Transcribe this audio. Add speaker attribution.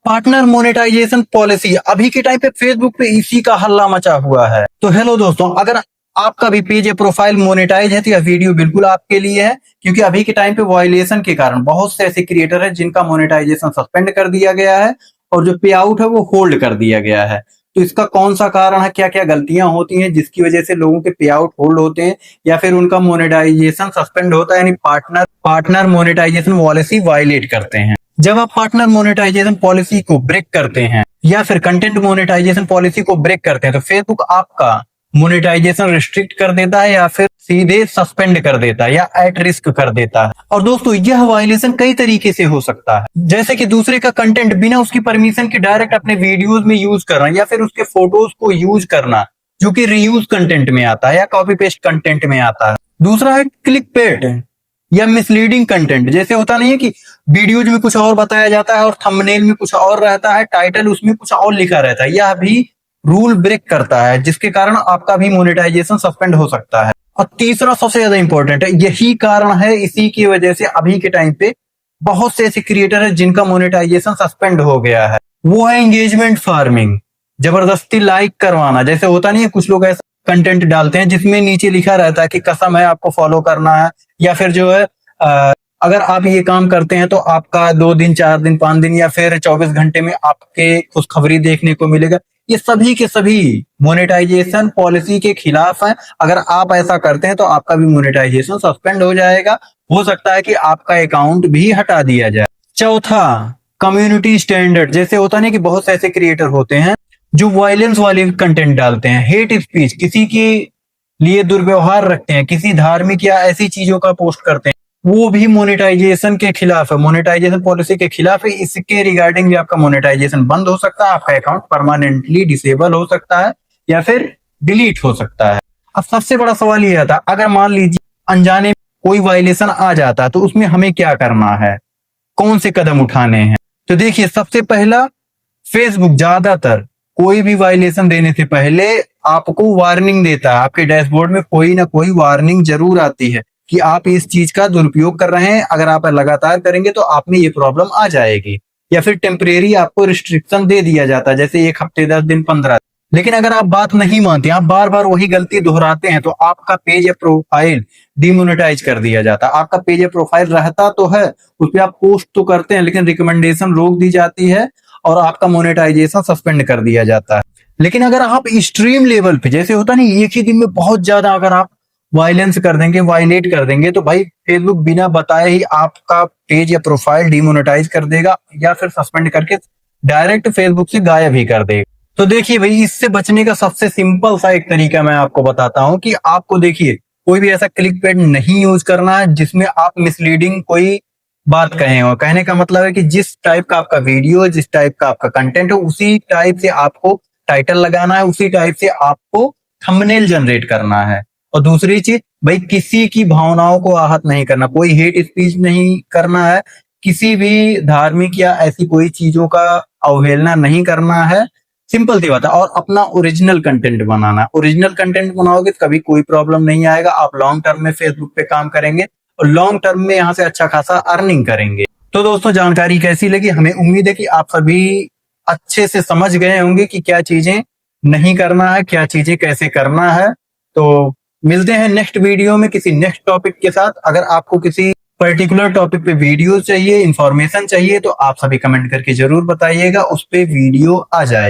Speaker 1: Partner monetization policy अभी के time पे फेसबुक पे इसी का हल्ला मचा हुआ है। तो हेलो दोस्तों, अगर आपका भी पेज या प्रोफाइल मोनेटाइज है तो यह वीडियो बिल्कुल आपके लिए है, क्योंकि अभी के टाइम पे वायलेशन के कारण बहुत से ऐसे क्रिएटर है जिनका मोनेटाइजेशन सस्पेंड कर दिया गया है और जो पे आउट है वो होल्ड कर दिया गया है। तो इसका कौन सा कारण है, क्या क्या गलतियां होती हैं जिसकी वजह से लोगों के पे आउट होल्ड होते हैं या फिर उनका मोनेटाइजेशन सस्पेंड होता है, यानी पार्टनर मोनेटाइजेशन पॉलिसी वायलेट करते हैं। जब आप पार्टनर मोनेटाइजेशन पॉलिसी को ब्रेक करते हैं या फिर कंटेंट मोनेटाइजेशन पॉलिसी को ब्रेक करते हैं तो फेसबुक आपका मोनेटाइजेशन रिस्ट्रिक्ट कर देता है या फिर सीधे सस्पेंड कर देता है या एट रिस्क कर देता है। और दोस्तों, यह वायलेशन कई तरीके से हो सकता है, जैसे कि दूसरे का कंटेंट बिना उसकी परमिशन के डायरेक्ट अपने वीडियोस में यूज करना या फिर उसके फोटोज को यूज करना, जो कि रीयूज कंटेंट में आता है या कॉपी पेस्ट कंटेंट में आता है। दूसरा है क्लिक पेट या मिसलीडिंग कंटेंट, जैसे होता नहीं है कि वीडियोज में कुछ और बताया जाता है और थंबनेल में कुछ और रहता है, टाइटल उसमें कुछ और लिखा रहता है। यह भी रूल ब्रेक करता है जिसके कारण आपका भी मोनेटाइजेशन सस्पेंड हो सकता है। और तीसरा सबसे ज्यादा इंपॉर्टेंट है, यही कारण है, इसी की वजह से अभी के टाइम पे बहुत से ऐसे क्रिएटर है जिनका मोनेटाइजेशन सस्पेंड हो गया है। वो है एंगेजमेंट फार्मिंग, जबरदस्ती लाइक करवाना। जैसे होता नहीं है, कुछ लोग ऐसा कंटेंट डालते हैं जिसमें नीचे लिखा रहता है कि कसम है आपको फॉलो करना है, या फिर जो है अगर आप ये काम करते हैं तो आपका 2 दिन 4 दिन 5 दिन या फिर 24 घंटे में आपके खुशखबरी देखने को मिलेगा। ये सभी के सभी मोनेटाइजेशन पॉलिसी के खिलाफ है। अगर आप ऐसा करते हैं तो आपका भी मोनेटाइजेशन सस्पेंड हो जाएगा, हो सकता है कि आपका अकाउंट भी हटा दिया जाए। चौथा, कम्युनिटी स्टैंडर्ड। जैसे होता नहीं कि बहुत से ऐसे क्रिएटर होते हैं जो वायलेंस वाले कंटेंट डालते हैं, हेट स्पीच, किसी के लिए दुर्व्यवहार रखते हैं, किसी धार्मिक या ऐसी चीजों का पोस्ट करते हैं, वो भी मोनेटाइजेशन के खिलाफ है, मोनेटाइजेशन पॉलिसी के खिलाफ है। इसके रिगार्डिंग भी आपका मोनेटाइजेशन बंद हो सकता है, आपका अकाउंट परमानेंटली डिसेबल हो सकता है या फिर डिलीट हो सकता है। अब सबसे बड़ा सवाल ये आता है, अगर मान लीजिए अनजाने कोई वायलेशन आ जाता है तो उसमें हमें क्या करना है, कौन से कदम उठाने हैं। तो देखिए, सबसे पहला, फेसबुक ज्यादातर कोई भी वायलेशन देने से पहले आपको वार्निंग देता है। आपके डैशबोर्ड में कोई ना कोई वार्निंग जरूर आती है कि आप इस चीज का दुरुपयोग कर रहे हैं, अगर आप लगातार करेंगे तो आप में ये प्रॉब्लम आ जाएगी, या फिर टेम्परेरी आपको रिस्ट्रिक्शन दे दिया जाता है, जैसे 1 हफ्ते 10 दिन 15 दिन। लेकिन अगर आप बात नहीं मानते, आप बार बार वही गलती दोहराते हैं तो आपका पेज या प्रोफाइल डिमोनेटाइज कर दिया जाता है। आपका पेज या प्रोफाइल रहता तो है, उस पर आप पोस्ट तो करते हैं, लेकिन रिकमेंडेशन रोक दी जाती है और आपका मोनेटाइजेशन सस्पेंड कर दिया जाता है। लेकिन अगर आप एक्सट्रीम लेवल पे, जैसे होता नहीं, एक ही दिन में बहुत ज्यादा अगर आप वायलेंस कर देंगे, वायलेट कर देंगे, तो भाई फेसबुक बिना बताए ही आपका पेज या प्रोफाइल डिमोनेटाइज कर देगा या फिर सस्पेंड करके डायरेक्ट फेसबुक से गायब ही कर देगा। तो देखिए भाई, इससे बचने का सबसे सिंपल सा एक तरीका मैं आपको बताता हूं कि आपको देखिए कोई भी ऐसा क्लिक पेड नहीं यूज करना है जिसमें आप मिसलीडिंग कोई बात कहे हो। कहने का मतलब है कि जिस टाइप का आपका वीडियो, जिस टाइप का आपका कंटेंट है, उसी टाइप से आपको टाइटल लगाना है, उसी टाइप से आपको थंबनेल जनरेट करना है। और दूसरी चीज भाई, किसी की भावनाओं को आहत नहीं करना, कोई हेट स्पीच नहीं करना है, किसी भी धार्मिक या ऐसी कोई चीजों का अवहेलना नहीं करना है। सिंपल सी बात है। और अपना ओरिजिनल कंटेंट बनाना है। ओरिजिनल कंटेंट बनाओगे तो कभी कोई प्रॉब्लम नहीं आएगा। आप लॉन्ग टर्म में फेसबुक पे काम करेंगे और लॉन्ग टर्म में यहाँ से अच्छा खासा अर्निंग करेंगे। तो दोस्तों, जानकारी कैसी लगी? हमें उम्मीद है कि आप सभी अच्छे से समझ गए होंगे कि क्या चीजें नहीं करना है, क्या चीजें कैसे करना है। तो मिलते हैं नेक्स्ट वीडियो में किसी नेक्स्ट टॉपिक के साथ। अगर आपको किसी पर्टिकुलर टॉपिक पे वीडियो चाहिए, इंफॉर्मेशन चाहिए, तो आप सभी कमेंट करके जरूर बताइएगा, उस पे वीडियो आ जाए।